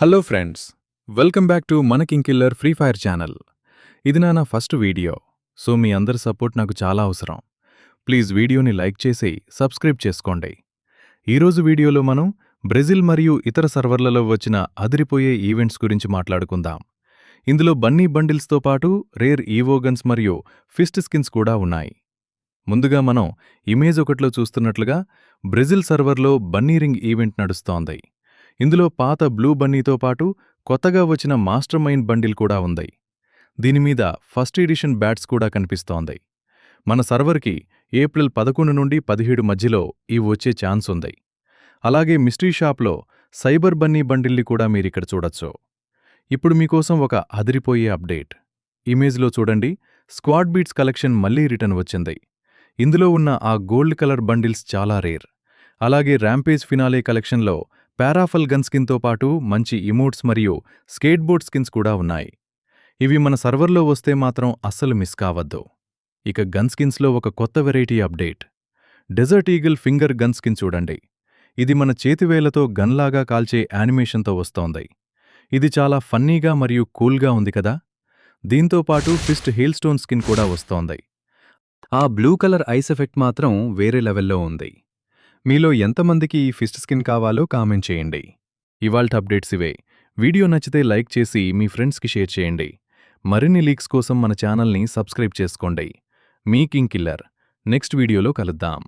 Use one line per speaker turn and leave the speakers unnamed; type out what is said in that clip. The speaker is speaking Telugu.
Hello friends, welcome back to మన king killer free fire channel. ఇది నా ఫస్ట్ వీడియో, సో మీ అందరి సపోర్ట్ నాకు చాలా అవసరం. ప్లీజ్ వీడియోని లైక్ చేసి సబ్స్క్రైబ్ చేసుకోండి. ఈరోజు వీడియోలో మనం బ్రెజిల్ మరియు ఇతర సర్వర్లలో వచ్చిన అదిరిపోయే ఈవెంట్స్ గురించి మాట్లాడుకుందాం. ఇందులో బన్నీ బండిల్స్తో పాటు రేర్ ఈవోగన్స్ మరియు ఫిస్ట్ స్కిన్స్ కూడా ఉన్నాయి. ముందుగా మనం ఇమేజ్ 1లో చూస్తున్నట్లుగా బ్రెజిల్ సర్వర్లో బన్నీ రింగ్ ఈవెంట్ నడుస్తోంది. ఇందులో పాత బ్లూ బన్నీతో పాటు కొత్తగా వచ్చిన మాస్టర్ మైండ్ బండిల్ కూడా ఉంది. దీనిమీద ఫస్ట్ ఎడిషన్ బ్యాట్స్ కూడా కనిపిస్తోంది. మన సర్వర్కి ఏప్రిల్ 11 నుండి 17 మధ్యలో ఇవి వచ్చే ఛాన్స్ ఉంది. అలాగే మిస్టరీ షాప్లో సైబర్ బన్నీ బండిల్ని కూడా మీరిక్కడ చూడొచ్చు. ఇప్పుడు మీకోసం ఒక అదిరిపోయే అప్డేట్. ఇమేజ్లో చూడండి, స్క్వాడ్ బీట్స్ కలెక్షన్ మళ్లీ రిటర్న్ వచ్చింది. ఇందులో ఉన్న ఆ గోల్డ్ కలర్ బండిల్స్ చాలా రేర్. అలాగే ర్యాంపేజ్ ఫినాలే కలెక్షన్లో పారాఫల్ గన్ స్కిన్తో పాటు మంచి ఇమోట్స్ మరియు స్కేట్ బోర్డ్ స్కిన్స్ కూడా ఉన్నాయి. ఇవి మన సర్వర్లో వస్తే మాత్రం అస్సలు మిస్ కావద్దు. ఇక గన్ స్కిన్స్లో ఒక కొత్త variety update. Desert Eagle finger gun skin చూడండి. ఇది మన చేతివేలతో గన్లాగా కాల్చే యానిమేషన్తో వస్తోంది. ఇది చాలా ఫన్నీగా మరియు కూల్గా ఉంది కదా. దీంతో పాటు ఫిస్ట్ హెయిల్స్టోన్ స్కిన్ కూడా వస్తోంది. ఆ బ్లూ కలర్ ఐస్ ఎఫెక్ట్ మాత్రం వేరే లెవెల్లో ఉంది. మీలో ఎంతమందికి ఈ ఫిస్ట్ స్కిన్ కావాలో కామెంట్ చేయండి. ఇవాల్టి అప్డేట్స్ ఇవే. వీడియో నచ్చితే లైక్ చేసి మీ ఫ్రెండ్స్కి షేర్ చేయండి. మరిన్ని లీక్స్ కోసం మన ఛానల్ని సబ్స్క్రైబ్ చేసుకోండి. మీ కింగ్ కిల్లర్. నెక్స్ట్ వీడియోలో కలుద్దాం.